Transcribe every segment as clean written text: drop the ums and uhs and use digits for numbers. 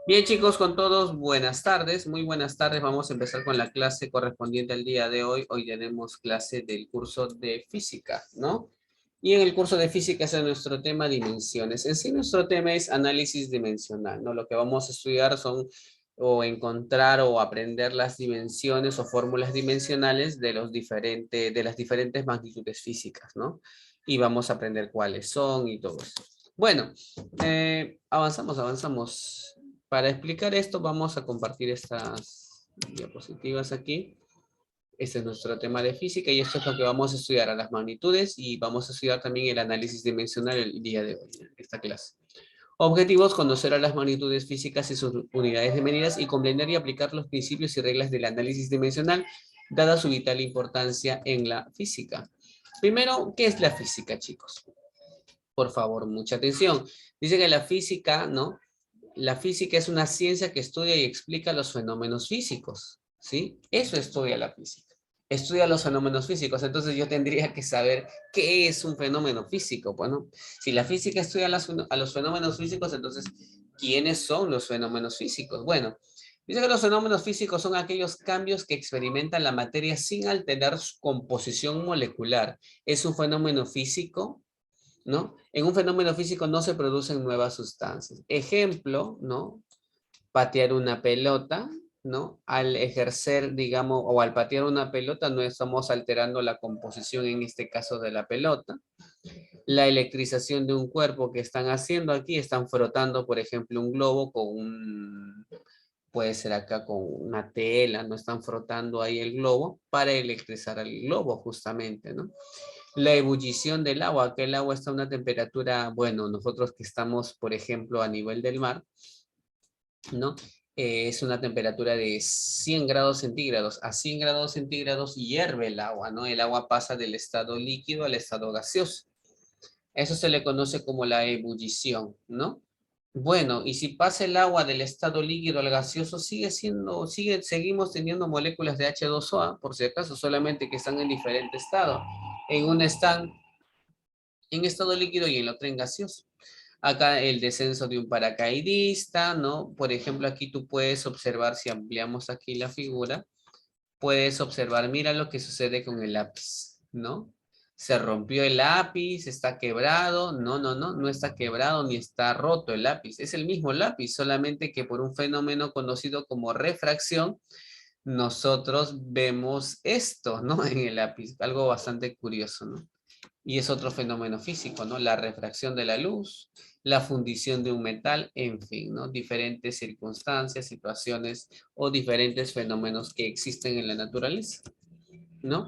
Bien, chicos, con todos, buenas tardes, muy buenas tardes. Vamos a empezar con la clase correspondiente al día de hoy. Hoy tenemos clase del curso de física, ¿no? Y en el curso de física es nuestro tema dimensiones. En sí, nuestro tema es análisis dimensional, ¿no? Lo que vamos a estudiar son o encontrar o aprender las dimensiones o fórmulas dimensionales de de las diferentes magnitudes físicas, ¿no? Y vamos a aprender cuáles son y todo eso. Bueno, avanzamos. Para explicar esto vamos a compartir estas diapositivas aquí. Este es nuestro tema de física y esto es lo que vamos a estudiar a las magnitudes y vamos a estudiar también el análisis dimensional el día de hoy, en esta clase. Objetivos: conocer a las magnitudes físicas y sus unidades de medidas y comprender y aplicar los principios y reglas del análisis dimensional, dada su vital importancia en la física. Primero, ¿qué es la física, chicos? Por favor, mucha atención. Dice que la física, ¿no? La física es una ciencia que estudia y explica los fenómenos físicos, ¿sí? Eso estudia la física. Estudia los fenómenos físicos, entonces yo tendría que saber qué es un fenómeno físico. Bueno, si la física estudia a los fenómenos físicos, entonces, ¿quiénes son los fenómenos físicos? Bueno, dice que los fenómenos físicos son aquellos cambios que experimenta la materia sin alterar su composición molecular. ¿Es un fenómeno físico? ¿No? En un fenómeno físico no se producen nuevas sustancias. Ejemplo, ¿no? Patear una pelota, ¿no? Al ejercer, digamos, o al patear una pelota no estamos alterando la composición, en este caso, de la pelota. La electrización de un cuerpo que están haciendo aquí, están frotando, por ejemplo, un globo con puede ser acá con una tela, no están frotando ahí el globo para electrizar el globo justamente, ¿no? La ebullición del agua, que el agua está a una temperatura, bueno, nosotros que estamos, por ejemplo, a nivel del mar, ¿no? Es una temperatura de 100 grados centígrados. A 100 grados centígrados hierve el agua, ¿no? El agua pasa del estado líquido al estado gaseoso. Eso se le conoce como la ebullición, ¿no? Bueno, y si pasa el agua del estado líquido al gaseoso, seguimos teniendo moléculas de H2O, por si acaso, solamente que están en diferente estado. En un están en estado líquido y en el otro en gaseoso. Acá el descenso de un paracaidista, ¿no? Por ejemplo, aquí tú puedes observar, si ampliamos aquí la figura, puedes observar, mira lo que sucede con el lápiz, ¿no? Se rompió el lápiz, está quebrado, no está quebrado ni está roto el lápiz, es el mismo lápiz, solamente que por un fenómeno conocido como refracción, nosotros vemos esto, ¿no? En el lápiz, algo bastante curioso, ¿no? Y es otro fenómeno físico, ¿no? La refracción de la luz, la fundición de un metal, en fin, ¿no? Diferentes circunstancias, situaciones o diferentes fenómenos que existen en la naturaleza, ¿no?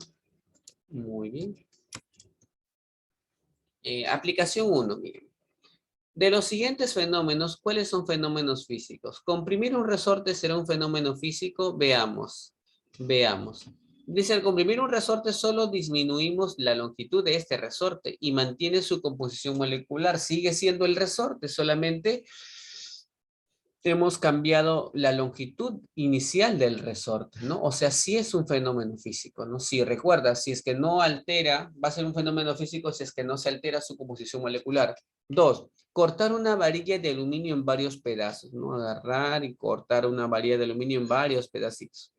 Muy bien. Aplicación uno, miren. De los siguientes fenómenos, ¿cuáles son fenómenos físicos? Comprimir un resorte será un fenómeno físico. Veamos. Dice, al comprimir un resorte solo disminuimos la longitud de este resorte y mantiene su composición molecular. Sigue siendo el resorte, solamente hemos cambiado la longitud inicial del resorte, ¿no? O sea, sí es un fenómeno físico, ¿no? Si recuerdas, si es que no altera, va a ser un fenómeno físico si es que no se altera su composición molecular. Dos, cortar una varilla de aluminio en varios pedazos, ¿no? Agarrar y cortar una varilla de aluminio en varios pedacitos.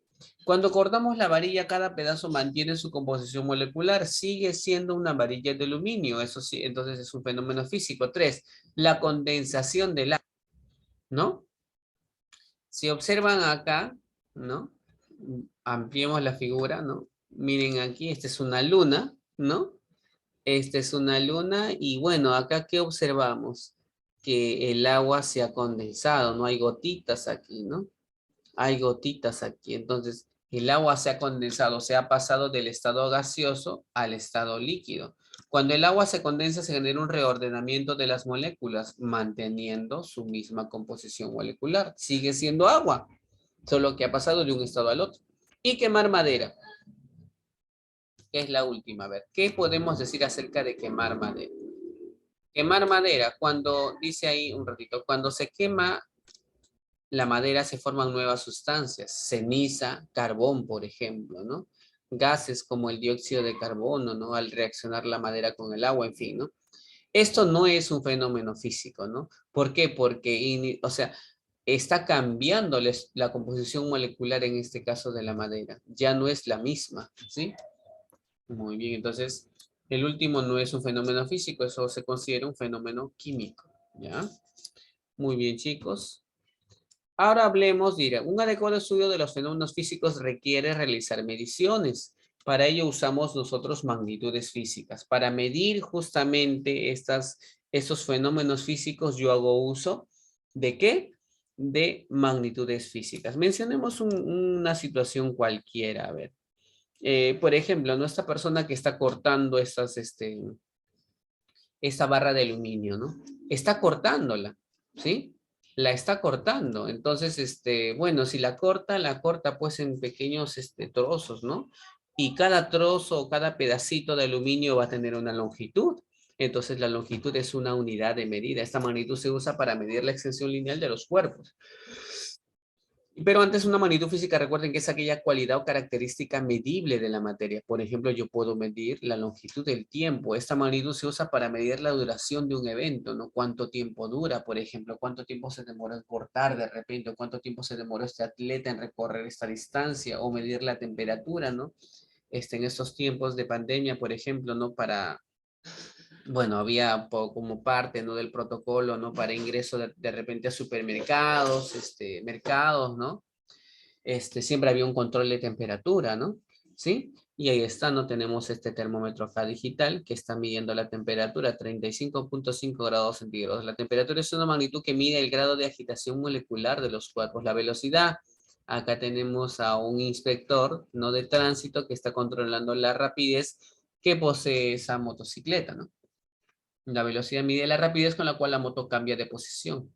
Cuando cortamos la varilla, cada pedazo mantiene su composición molecular, sigue siendo una varilla de aluminio, eso sí, entonces es un fenómeno físico. Tres, la condensación del agua, ¿no? Si observan acá, ¿no? Ampliemos la figura, ¿no? Miren aquí, esta es una luna, ¿no? Esta es una luna y bueno, acá ¿qué observamos? Que el agua se ha condensado, no hay gotitas aquí, ¿no? Hay gotitas aquí, entonces el agua se ha condensado, se ha pasado del estado gaseoso al estado líquido. Cuando el agua se condensa se genera un reordenamiento de las moléculas, manteniendo su misma composición molecular. Sigue siendo agua, solo que ha pasado de un estado al otro. Y quemar madera, que es la última. A ver, ¿qué podemos decir acerca de quemar madera? Quemar madera, cuando, dice ahí un ratito, cuando se quema la madera se forman nuevas sustancias, ceniza, carbón, por ejemplo, ¿no? Gases como el dióxido de carbono, ¿no? Al reaccionar la madera con el agua, en fin, ¿no? Esto no es un fenómeno físico, ¿no? ¿Por qué? Porque, o sea, está cambiando la composición molecular en este caso de la madera. Ya no es la misma, ¿sí? Muy bien, entonces el último no es un fenómeno físico, eso se considera un fenómeno químico, ¿ya? Muy bien, chicos. Ahora hablemos, diré, un adecuado estudio de los fenómenos físicos requiere realizar mediciones. Para ello usamos nosotros magnitudes físicas. Para medir justamente estos fenómenos físicos, yo hago uso ¿de qué? De magnitudes físicas. Mencionemos una situación cualquiera, a ver. Por ejemplo, nuestra persona que está cortando esta barra de aluminio, ¿no? Está cortándola, ¿sí? La está cortando. Entonces, bueno, si la corta pues en pequeños trozos, ¿no? Y cada trozo o cada pedacito de aluminio va a tener una longitud. Entonces, la longitud es una unidad de medida. Esta magnitud se usa para medir la extensión lineal de los cuerpos. Pero antes una magnitud física, recuerden que es aquella cualidad o característica medible de la materia. Por ejemplo, yo puedo medir la longitud del tiempo. Esta magnitud se usa para medir la duración de un evento, ¿no? Cuánto tiempo dura, por ejemplo, cuánto tiempo se demoró en cortar de repente, o cuánto tiempo se demoró este atleta en recorrer esta distancia, o medir la temperatura, ¿no? En estos tiempos de pandemia, por ejemplo, ¿no? Bueno, había como parte, ¿no? Del protocolo, ¿no? Para ingreso de repente a supermercados, mercados, ¿no? Siempre había un control de temperatura, ¿no? ¿Sí? Y ahí está, ¿no? Tenemos este termómetro acá digital que está midiendo la temperatura, 35.5 grados centígrados. La temperatura es una magnitud que mide el grado de agitación molecular de los cuerpos. La velocidad, acá tenemos a un inspector, ¿no? De tránsito que está controlando la rapidez que posee esa motocicleta, ¿no? La velocidad mide la rapidez con la cual la moto cambia de posición.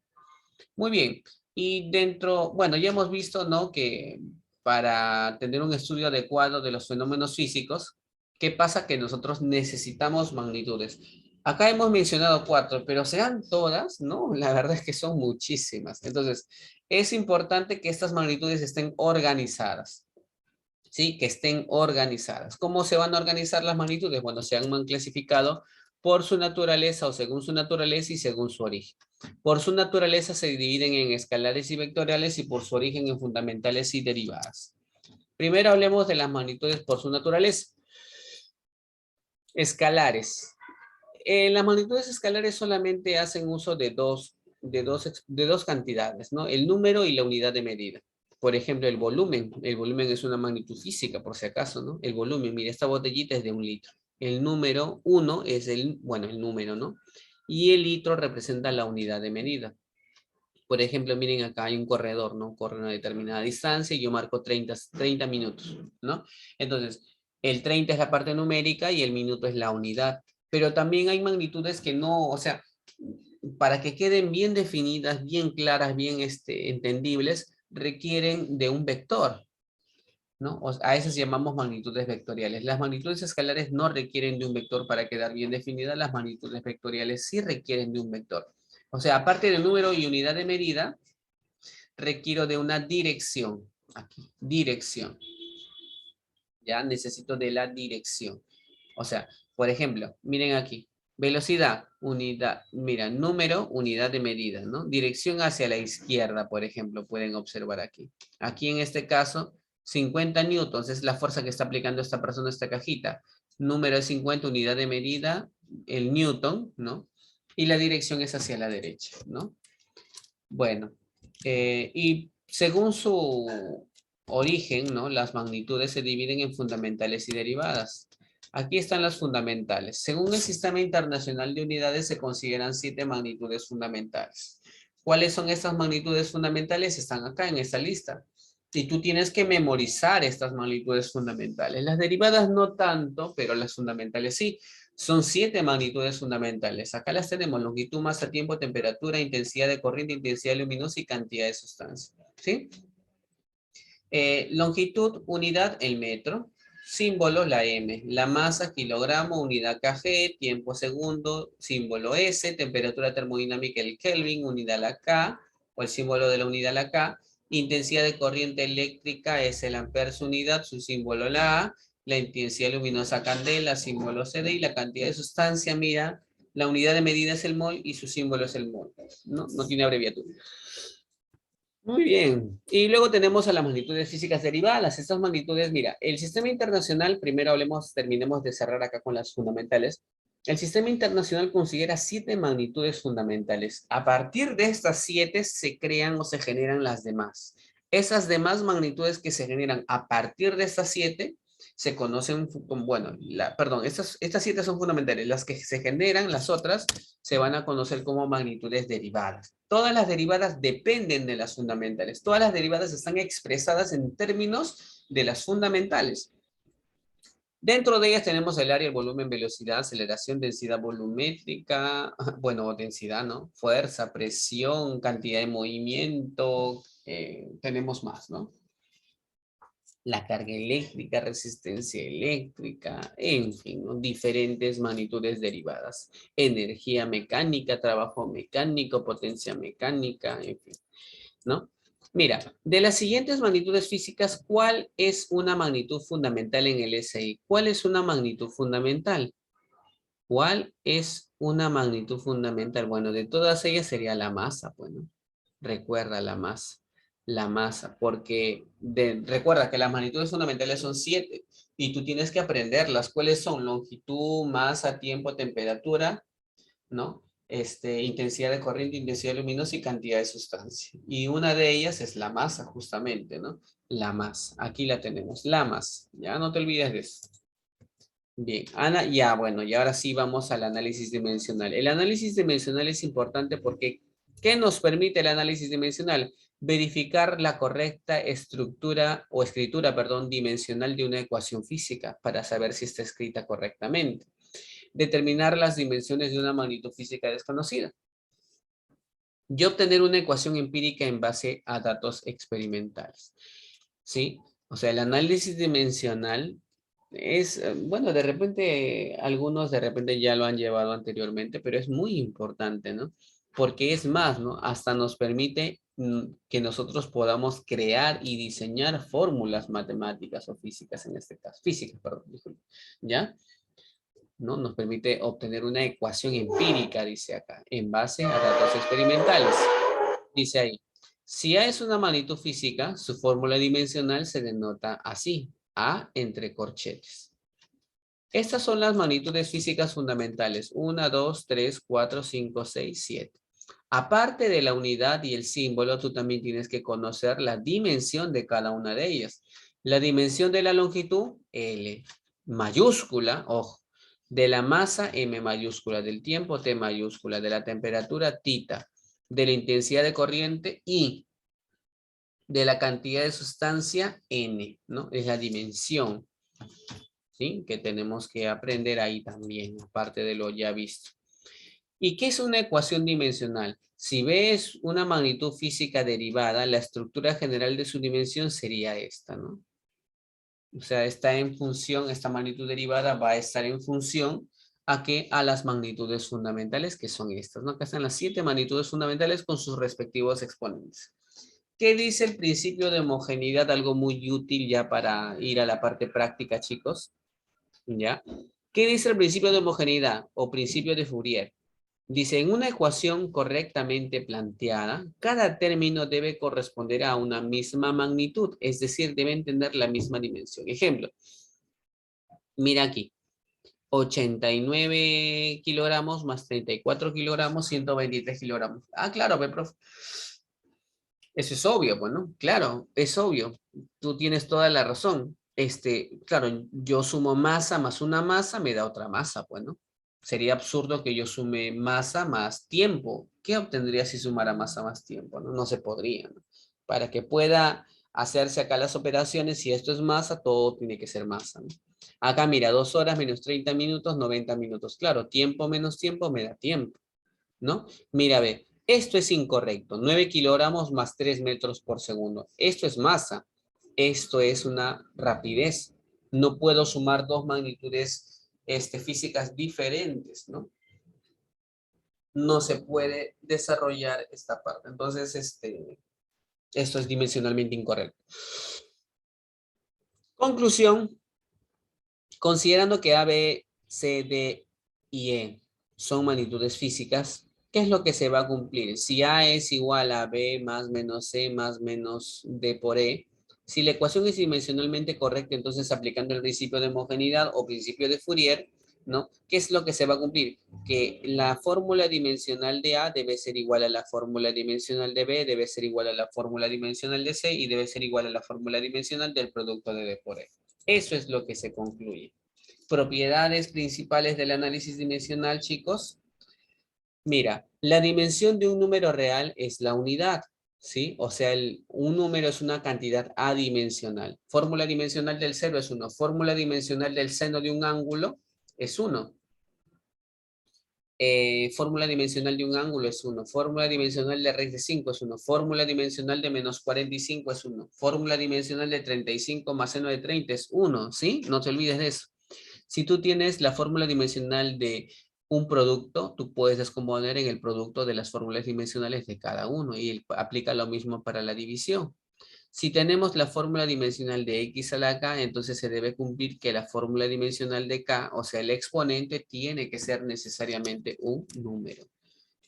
Muy bien. Y dentro, bueno, ya hemos visto, ¿no? Que para tener un estudio adecuado de los fenómenos físicos, ¿qué pasa? Que nosotros necesitamos magnitudes. Acá hemos mencionado 4, pero sean todas, ¿no? La verdad es que son muchísimas. Entonces, es importante que estas magnitudes estén organizadas. ¿Sí? Que estén organizadas. ¿Cómo se van a organizar las magnitudes? Bueno, se han clasificado por su naturaleza o según su naturaleza y según su origen. Por su naturaleza se dividen en escalares y vectoriales y por su origen en fundamentales y derivadas. Primero hablemos de las magnitudes por su naturaleza. Escalares. Las magnitudes escalares solamente hacen uso de dos cantidades, ¿no? El número y la unidad de medida. Por ejemplo, el volumen. El volumen es una magnitud física, por si acaso, ¿no? El volumen, mira, esta botellita es de 1 litro. El número 1 es el número, ¿no? Y el litro representa la unidad de medida. Por ejemplo, miren acá hay un corredor, ¿no? Corre una determinada distancia y yo marco 30 minutos, ¿no? Entonces, el 30 es la parte numérica y el minuto es la unidad. Pero también hay magnitudes que no, o sea, para que queden bien definidas, bien claras, bien entendibles, requieren de un vector, ¿no? A esas llamamos magnitudes vectoriales. Las magnitudes escalares no requieren de un vector para quedar bien definidas, las magnitudes vectoriales sí requieren de un vector. O sea, aparte de número y unidad de medida, requiero de una dirección. Aquí, dirección. Ya necesito de la dirección. O sea, por ejemplo, miren aquí. Velocidad, unidad, mira, número, unidad de medida, ¿no? Dirección hacia la izquierda, por ejemplo, pueden observar aquí. Aquí en este caso, 50 newtons es la fuerza que está aplicando esta persona a esta cajita. Número es 50, unidad de medida, el newton, ¿no? Y la dirección es hacia la derecha, ¿no? Bueno, y según su origen, ¿no? Las magnitudes se dividen en fundamentales y derivadas. Aquí están las fundamentales. Según el Sistema Internacional de Unidades se consideran 7 magnitudes fundamentales. ¿Cuáles son estas magnitudes fundamentales? Están acá en esta lista. Y tú tienes que memorizar estas magnitudes fundamentales. Las derivadas no tanto, pero las fundamentales sí. Son 7 magnitudes fundamentales. Acá las tenemos: longitud, masa, tiempo, temperatura, intensidad de corriente, intensidad luminosa y cantidad de sustancia. ¿Sí? Longitud, unidad, el metro. Símbolo, la M. La masa, kilogramo, unidad kg, tiempo, segundo, símbolo S. Temperatura termodinámica, el Kelvin, unidad la K, o el símbolo de la unidad la K. Intensidad de corriente eléctrica es el amperes unidad, su símbolo la A. La intensidad luminosa candela, símbolo CD, y la cantidad de sustancia, mira, la unidad de medida es el mol y su símbolo es el mol. No tiene abreviatura. Muy bien. Y luego tenemos a las magnitudes físicas derivadas. Estas magnitudes, mira, el sistema internacional, primero hablemos, terminemos de cerrar acá con las fundamentales. El sistema internacional considera 7 magnitudes fundamentales. A partir de estas 7 se crean o se generan las demás. Esas demás magnitudes que se generan a partir de estas 7 se conocen como, bueno, perdón, estas 7 son fundamentales. Las que se generan, las otras, se van a conocer como magnitudes derivadas. Todas las derivadas dependen de las fundamentales. Todas las derivadas están expresadas en términos de las fundamentales. Dentro de ellas tenemos el área, el volumen, velocidad, aceleración, densidad volumétrica, bueno, densidad, ¿no? Fuerza, presión, cantidad de movimiento, tenemos más, ¿no? La carga eléctrica, resistencia eléctrica, en fin, ¿no? Diferentes magnitudes derivadas. Energía mecánica, trabajo mecánico, potencia mecánica, en fin, ¿no? Mira, de las siguientes magnitudes físicas, ¿cuál es una magnitud fundamental en el SI? ¿Cuál es una magnitud fundamental? ¿Cuál es una magnitud fundamental? Bueno, de todas ellas sería la masa, bueno. Recuerda la masa, porque recuerda que las magnitudes fundamentales son 7 y tú tienes que aprenderlas. ¿Cuáles son? Longitud, masa, tiempo, temperatura, ¿no? Intensidad de corriente, intensidad luminosa y cantidad de sustancia. Y una de ellas es la masa, justamente, ¿no? La masa. Aquí la tenemos, la masa. Ya no te olvides de eso. Bien, Ana, ya bueno, y ahora sí vamos al análisis dimensional. El análisis dimensional es importante porque ¿qué nos permite el análisis dimensional? Verificar la correcta estructura o escritura, perdón, dimensional de una ecuación física para saber si está escrita correctamente. Determinar las dimensiones de una magnitud física desconocida. Y obtener una ecuación empírica en base a datos experimentales. ¿Sí? O sea, el análisis dimensional es, bueno, de repente, algunos de repente ya lo han llevado anteriormente, pero es muy importante, ¿no? Porque es más, ¿no? Hasta nos permite que nosotros podamos crear y diseñar fórmulas matemáticas o físicas en este caso. Físicas, perdón, disculpe. ¿Ya? ¿No? Nos permite obtener una ecuación empírica, dice acá, en base a datos experimentales. Dice ahí, si A es una magnitud física, su fórmula dimensional se denota así, A entre corchetes. Estas son las magnitudes físicas fundamentales, 1, 2, 3, 4, 5, 6, 7. Aparte de la unidad y el símbolo, tú también tienes que conocer la dimensión de cada una de ellas. La dimensión de la longitud, L, mayúscula, ojo, de la masa, M mayúscula, del tiempo, T mayúscula, de la temperatura, tita, de la intensidad de corriente, I, de la cantidad de sustancia, N, ¿no? Es la dimensión, ¿sí? Que tenemos que aprender ahí también, aparte de lo ya visto. ¿Y qué es una ecuación dimensional? Si ves una magnitud física derivada, la estructura general de su dimensión sería esta, ¿no? O sea, está en función, esta magnitud derivada va a estar en función a qué, a las magnitudes fundamentales, que son estas, ¿no? Acá están las 7 magnitudes fundamentales con sus respectivos exponentes. ¿Qué dice el principio de homogeneidad? Algo muy útil ya para ir a la parte práctica, chicos. ¿Ya? ¿Qué dice el principio de homogeneidad o principio de Fourier? Dice, en una ecuación correctamente planteada, cada término debe corresponder a una misma magnitud, es decir, deben tener la misma dimensión. Ejemplo, mira aquí, 89 kilogramos más 34 kilogramos, 123 kilogramos. Ah, claro, profe. Eso es obvio, pues, ¿no? Claro, es obvio. Tú tienes toda la razón. Claro, yo sumo masa más una masa, me da otra masa, pues, ¿no? Sería absurdo que yo sume masa más tiempo. ¿Qué obtendría si sumara masa más tiempo? No, no se podría, ¿no? Para que pueda hacerse acá las operaciones, si esto es masa, todo tiene que ser masa, ¿no? Acá mira, 2 horas menos 30 minutos, 90 minutos. Claro, tiempo menos tiempo me da tiempo, ¿no? Mira, ve, esto es incorrecto. 9 kilogramos más 3 metros por segundo. Esto es masa. Esto es una rapidez. No puedo sumar dos magnitudes físicas diferentes, ¿no? No se puede desarrollar esta parte. Entonces, esto es dimensionalmente incorrecto. Conclusión, considerando que A, B, C, D y E son magnitudes físicas, ¿Qué es lo que se va a cumplir? Si A es igual a B más menos C más menos D por E, si la ecuación es dimensionalmente correcta, entonces aplicando el principio de homogeneidad o principio de Fourier, ¿no? ¿Qué es lo que se va a cumplir? Que la fórmula dimensional de A debe ser igual a la fórmula dimensional de B, debe ser igual a la fórmula dimensional de C y debe ser igual a la fórmula dimensional del producto de D por E. Eso es lo que se concluye. Propiedades principales del análisis dimensional, chicos. Mira, la dimensión de un número real es la unidad, ¿sí? O sea, un número es una cantidad adimensional. Fórmula dimensional del cero es 1. Fórmula dimensional del seno de un ángulo es 1. Fórmula dimensional de un ángulo es 1. Fórmula dimensional de raíz de 5 es 1. Fórmula dimensional de menos 45 es 1. Fórmula dimensional de 35 más seno de 30 es 1, ¿sí? No te olvides de eso. Si tú tienes la fórmula dimensional de un producto, tú puedes descomponer en el producto de las fórmulas dimensionales de cada uno y aplica lo mismo para la división. Si tenemos la fórmula dimensional de x a la k, entonces se debe cumplir que la fórmula dimensional de k, o sea, el exponente, tiene que ser necesariamente un número.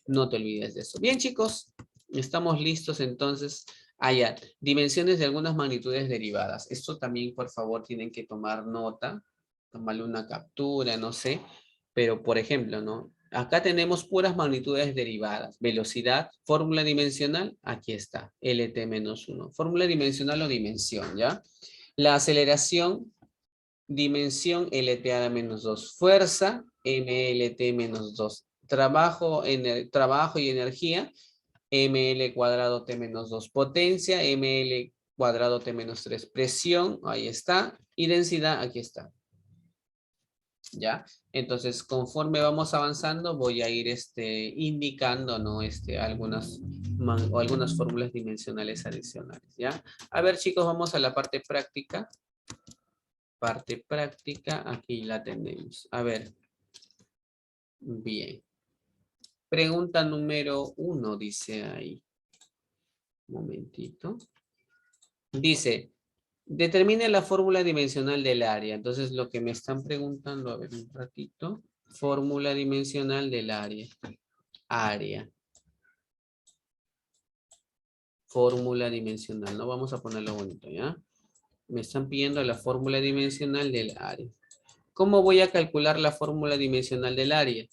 No te olvides de eso. Bien, chicos, estamos listos entonces. Ya, dimensiones de algunas magnitudes derivadas. Esto también, por favor, tienen que tomar nota, tomarle una captura, no sé. Pero, por ejemplo, ¿no? Acá tenemos puras magnitudes derivadas. Velocidad, fórmula dimensional, aquí está, LT-1. Fórmula dimensional o dimensión, ¿ya? La aceleración, dimensión LT a la -2. Fuerza, MLT-2. Trabajo y energía, ML cuadrado T-2. Potencia, ML cuadrado T-3. Presión, ahí está. Y densidad, aquí está. ¿Ya? Entonces, conforme vamos avanzando, voy a ir indicando, ¿no? Algunas fórmulas dimensionales adicionales, ¿ya? A ver, chicos, vamos a la parte práctica. Parte práctica, aquí la tenemos. A ver. Bien. Pregunta número 1, dice ahí. Un momentito. Dice, determine la fórmula dimensional del área. Entonces, lo que me están preguntando, a ver un ratito. Fórmula dimensional del área. Área. Fórmula dimensional. No vamos a ponerlo bonito, ¿ya? Me están pidiendo la fórmula dimensional del área. ¿Cómo voy a calcular la fórmula dimensional del área?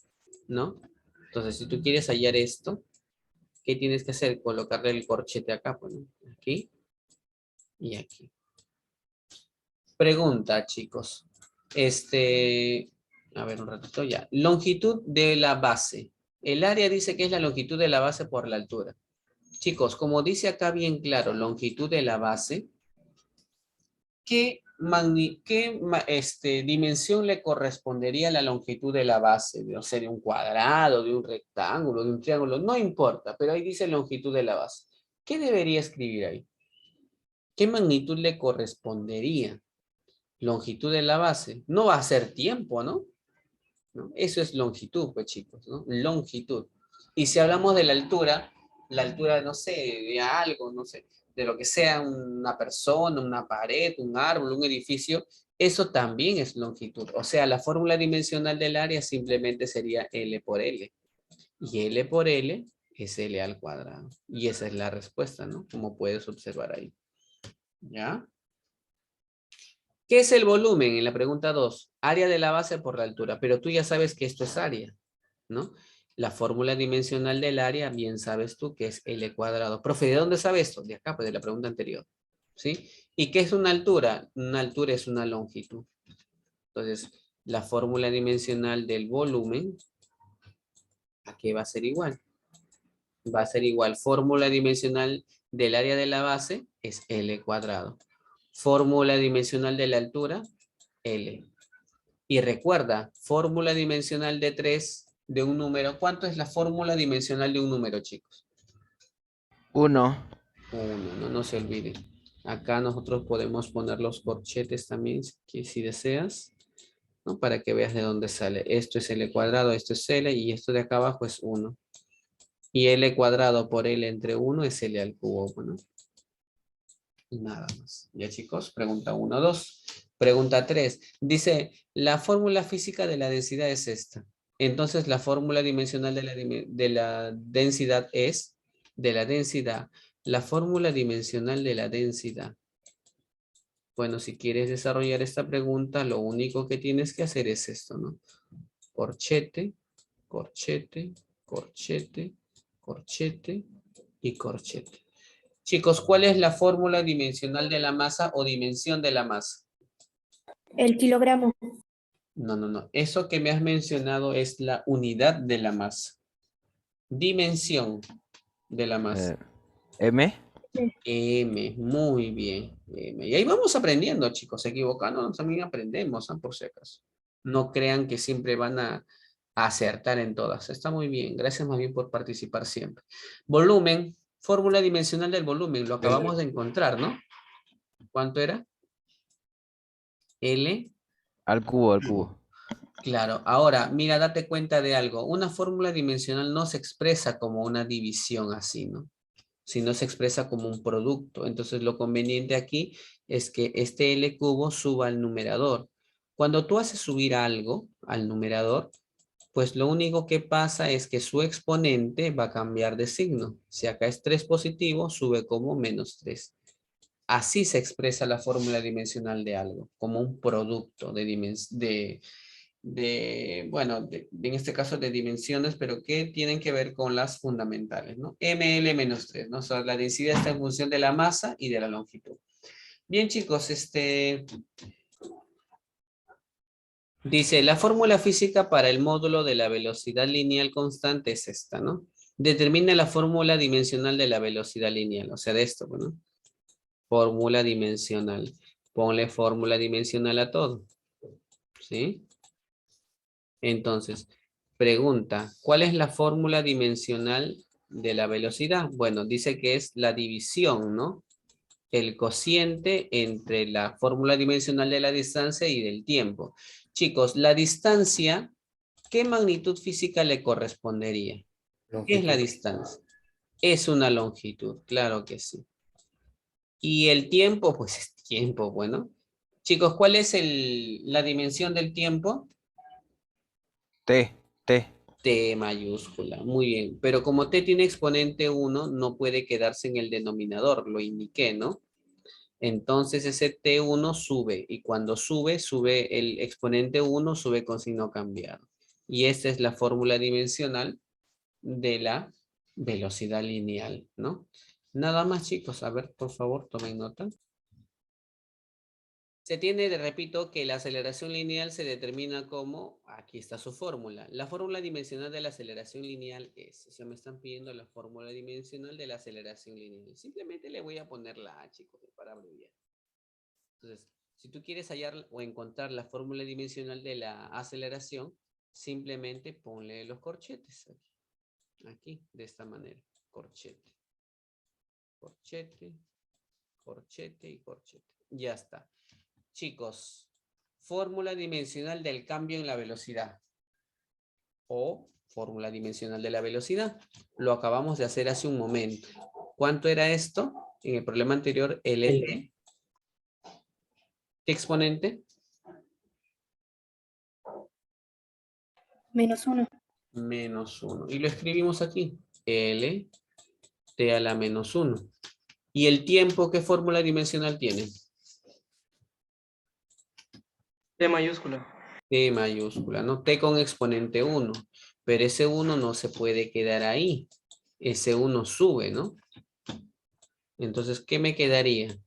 ¿No? Entonces, si tú quieres hallar esto, ¿qué tienes que hacer? Colocarle el corchete acá, pues, ¿no? Aquí y aquí. Pregunta, chicos. A ver un ratito ya. Longitud de la base. El área dice que es la longitud de la base por la altura. Chicos, como dice acá bien claro, longitud de la base, ¿qué dimensión le correspondería a la longitud de la base? O sea, de un cuadrado, de un rectángulo, de un triángulo, no importa, pero ahí dice longitud de la base. ¿Qué debería escribir ahí? ¿Qué magnitud le correspondería? Longitud de la base. No va a ser tiempo, ¿no? ¿No? Eso es longitud, pues chicos, ¿no? Longitud. Y si hablamos de la altura, no sé, de algo, no sé, de lo que sea una persona, una pared, un árbol, un edificio, eso también es longitud. O sea, la fórmula dimensional del área simplemente sería L por L. Y L por L es L al cuadrado. Y esa es la respuesta, ¿no? Como puedes observar ahí. ¿Ya? ¿Qué es el volumen? En la pregunta 2, área de la base por la altura, pero tú ya sabes que esto es área, ¿no? La fórmula dimensional del área, bien sabes tú que es L cuadrado. Profe, ¿de dónde sabes esto? De acá, pues de la pregunta anterior, ¿sí? ¿Y qué es una altura? Una altura es una longitud. Entonces, la fórmula dimensional del volumen, ¿a qué va a ser igual? Va a ser igual, fórmula dimensional del área de la base es L cuadrado. Fórmula dimensional de la altura, L. Y recuerda, fórmula dimensional de 3 de un número. ¿Cuánto es la fórmula dimensional de un número, chicos? 1. 1, no se olviden. Acá nosotros podemos poner los corchetes también, si deseas, ¿no? Para que veas de dónde sale. Esto es L cuadrado, esto es L, y esto de acá abajo es 1. Y L cuadrado por L entre 1 es L al cubo, ¿no? Y nada más. Ya, chicos, pregunta 1, 2. Pregunta 3. Dice, la fórmula física de la densidad es esta. Entonces la fórmula dimensional de la densidad es, la fórmula dimensional de la densidad. Bueno, si quieres desarrollar esta pregunta, lo único que tienes que hacer es esto, ¿no? Corchete, corchete, corchete, corchete y corchete. Chicos, ¿cuál es la fórmula dimensional de la masa o dimensión de la masa? El kilogramo. No, no, no. Eso que me has mencionado es la unidad de la masa. Dimensión de la masa. M. M, muy bien. M. Y ahí vamos aprendiendo, chicos. Equivocándonos también aprendemos, ¿ah? Por si acaso. No crean que siempre van a acertar en todas. Está muy bien. Gracias más bien por participar siempre. Volumen, fórmula dimensional del volumen. Lo acabamos de encontrar, ¿no? ¿Cuánto era? L. Al cubo, al cubo. Claro. Ahora, mira, date cuenta de algo. Una fórmula dimensional no se expresa como una división así, ¿no? Sino se expresa como un producto. Entonces, lo conveniente aquí es que este L cubo suba al numerador. Cuando tú haces subir algo al numerador, pues lo único que pasa es que su exponente va a cambiar de signo. Si acá es 3 positivo, sube como -3. Así se expresa la fórmula dimensional de algo, como un producto en este caso de dimensiones, pero que tienen que ver con las fundamentales, ¿no? ML-3, ¿no? O sea, la densidad está en función de la masa y de la longitud. Bien, chicos, dice, la fórmula física para el módulo de la velocidad lineal constante es esta, ¿no? Determina la fórmula dimensional de la velocidad lineal, o sea, de esto, ¿no? Fórmula dimensional. Ponle fórmula dimensional a todo, ¿sí? Entonces, pregunta, ¿cuál es la fórmula dimensional de la velocidad? Bueno, dice que es la división, ¿no? El cociente entre la fórmula dimensional de la distancia y del tiempo. Chicos, la distancia, ¿qué magnitud física le correspondería? ¿Qué es la distancia? Es una longitud, claro que sí. Y el tiempo, pues es tiempo, bueno. Chicos, ¿cuál es la dimensión del tiempo? T. T. T mayúscula, muy bien. Pero como T tiene exponente 1, no puede quedarse en el denominador, lo indiqué, ¿no? Entonces ese T1 sube, y cuando sube, sube el exponente 1, sube con signo cambiado. Y esta es la fórmula dimensional de la velocidad lineal, ¿no? Nada más, chicos. A ver, por favor, tomen nota. Se tiene, repito, que la aceleración lineal se determina como, aquí está su fórmula. La fórmula dimensional de la aceleración lineal es, o sea, me están pidiendo la fórmula dimensional de la aceleración lineal. Simplemente le voy a poner la A, chicos, para abreviar. Entonces, si tú quieres hallar o encontrar la fórmula dimensional de la aceleración, simplemente ponle los corchetes aquí. Aquí, de esta manera. Corchete. Corchete, corchete y corchete. Ya está. Chicos, fórmula dimensional del cambio en la velocidad. O fórmula dimensional de la velocidad. Lo acabamos de hacer hace un momento. ¿Cuánto era esto? En el problema anterior, LT. ¿Qué exponente? -1. -1. Y lo escribimos aquí. L T a la -1. ¿Y el tiempo qué fórmula dimensional tiene? T mayúscula. T mayúscula, ¿no? T con exponente 1. Pero ese 1 no se puede quedar ahí. Ese 1 sube, ¿no? Entonces, ¿qué me quedaría?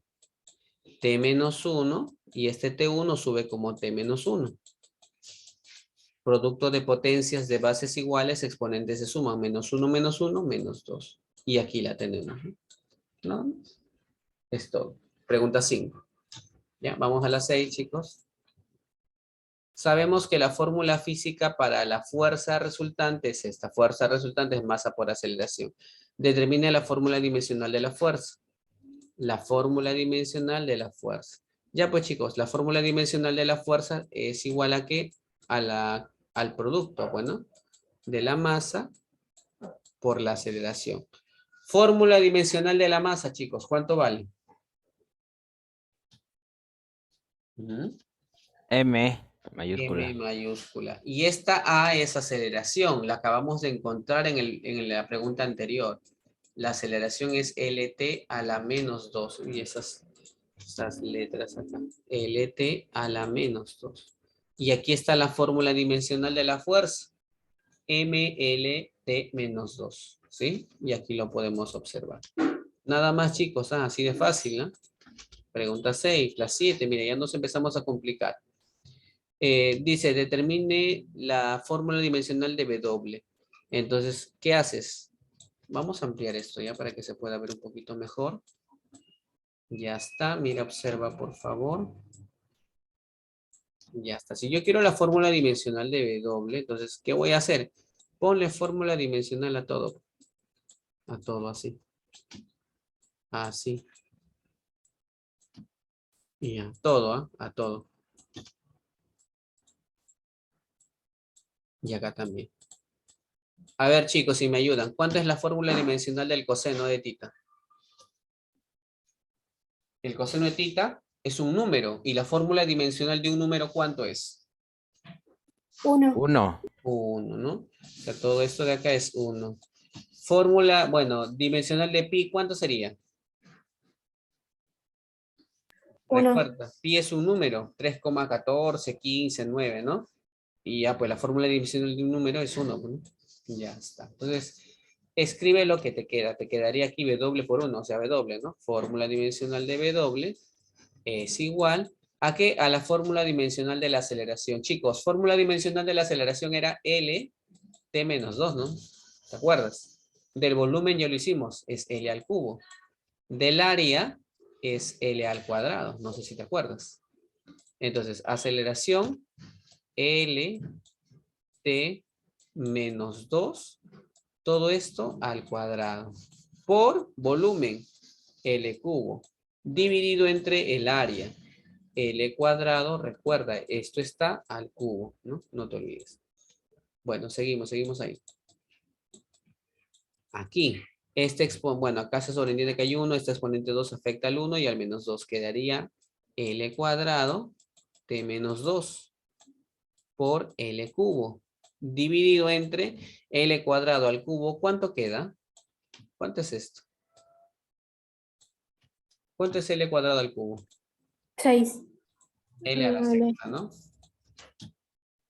T menos 1 y este T1 sube como T menos 1. Producto de potencias de bases iguales, exponentes se suman. -1 menos 1, -2. Y aquí la tenemos, ¿no? Es todo. Pregunta 5. Ya, vamos a la 6, chicos. Sabemos que la fórmula física para la fuerza resultante es esta. Fuerza resultante es masa por aceleración. Determina la fórmula dimensional de la fuerza. La fórmula dimensional de la fuerza. Ya pues, chicos, la fórmula dimensional de la fuerza es igual a ¿qué? Al producto, bueno, de la masa por la aceleración. Fórmula dimensional de la masa, chicos, ¿cuánto vale? M. Mayúscula. M mayúscula. Y esta A es aceleración, la acabamos de encontrar en la pregunta anterior. La aceleración es LT a la menos 2. Y esas letras acá. LT a la menos 2. Y aquí está la fórmula dimensional de la fuerza. MLT menos 2. ¿Sí? Y aquí lo podemos observar. Nada más, chicos. Así de fácil, ¿no? Pregunta 6, la 7. Mira, ya nos empezamos a complicar. Dice, determine la fórmula dimensional de W. Entonces, ¿qué haces? Vamos a ampliar esto ya para que se pueda ver un poquito mejor. Ya está. Mira, observa, por favor. Ya está. Si yo quiero la fórmula dimensional de W, entonces, ¿qué voy a hacer? Ponle fórmula dimensional a todo. A todo así. Así. Y a todo, ¿ah? A todo. Y acá también. A ver, chicos, si me ayudan. ¿Cuánto es la fórmula dimensional del coseno de tita? El coseno de tita es un número. ¿Y la fórmula dimensional de un número cuánto es? 1. 1. 1, ¿no? O sea, todo esto de acá es 1. Fórmula, bueno, dimensional de pi, ¿cuánto sería? 1. Recuerda, pi es un número. 3,14, 15, 9, ¿no? Y ya, pues la fórmula dimensional de un número es 1, ¿no? Ya está. Entonces, escribe lo que te queda. Te quedaría aquí W por 1, o sea, W, ¿no? Fórmula dimensional de W es igual a qué? A la fórmula dimensional de la aceleración. Chicos, fórmula dimensional de la aceleración era L T menos 2, ¿no? ¿Te acuerdas? Del volumen ya lo hicimos, es L al cubo. Del área es L al cuadrado, no sé si te acuerdas. Entonces, aceleración L T menos 2, todo esto al cuadrado, por volumen, L cubo, dividido entre el área, L cuadrado, recuerda, esto está al cubo, ¿no? No te olvides. Bueno, seguimos ahí. Aquí, bueno, acá se sobreentiende que hay 1, este exponente 2 afecta al 1 y al menos 2 quedaría L cuadrado T menos 2 por L cubo, dividido entre L cuadrado al cubo, ¿cuánto queda? ¿Cuánto es esto? ¿Cuánto es L cuadrado al cubo? 6. L a la sexta, ¿no?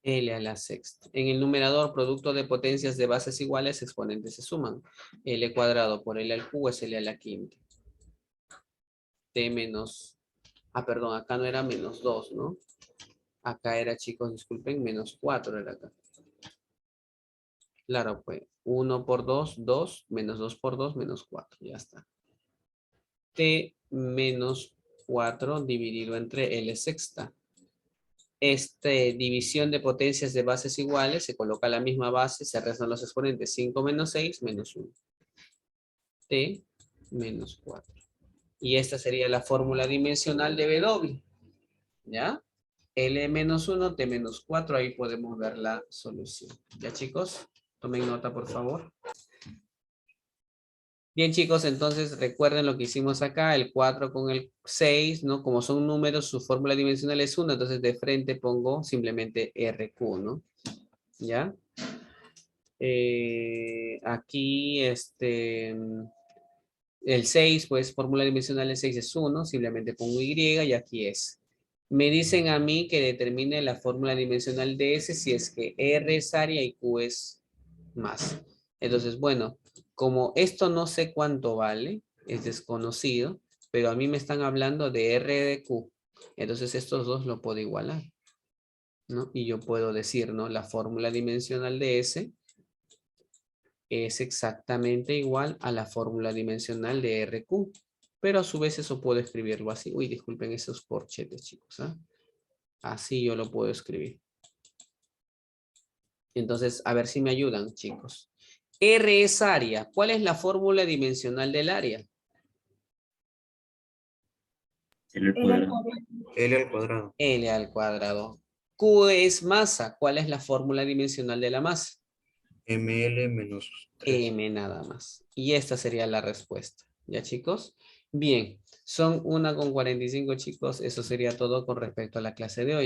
L a la sexta. En el numerador, producto de potencias de bases iguales, exponentes se suman. L cuadrado por L al cubo es L a la quinta. T menos... perdón, acá no era menos 2, ¿no? Acá era, chicos, disculpen, menos 4 era acá. Claro, pues 1 por 2, 2, menos 2 por 2, menos 4, ya está. T menos 4 dividido entre L sexta. División de potencias de bases iguales, se coloca la misma base, se restan los exponentes, 5 menos 6, menos 1. T menos 4. Y esta sería la fórmula dimensional de W. ¿Ya? L menos 1, T menos 4, ahí podemos ver la solución. ¿Ya, chicos? Tomen nota, por favor. Bien, chicos, entonces recuerden lo que hicimos acá, el 4 con el 6, ¿no? Como son números, su fórmula dimensional es 1, entonces de frente pongo simplemente RQ, ¿no? ¿Ya? Aquí, el 6, pues fórmula dimensional del 6 es 1, simplemente pongo Y y aquí es. Me dicen a mí que determine la fórmula dimensional de S si es que R es área y Q es más. Entonces, bueno, como esto no sé cuánto vale, es desconocido, pero a mí me están hablando de R de Q. Entonces estos dos lo puedo igualar, ¿no? Y yo puedo decir, ¿no? La fórmula dimensional de S es exactamente igual a la fórmula dimensional de RQ. Pero a su vez eso puedo escribirlo así. Uy, disculpen esos corchetes, chicos. Así yo lo puedo escribir. Entonces, a ver si me ayudan, chicos. R es área. ¿Cuál es la fórmula dimensional del área? L al cuadrado. L al cuadrado. L al cuadrado. Q es masa. ¿Cuál es la fórmula dimensional de la masa? ML menos 3. M nada más. Y esta sería la respuesta. ¿Ya, chicos? Bien. Son 1:45, chicos. Eso sería todo con respecto a la clase de hoy.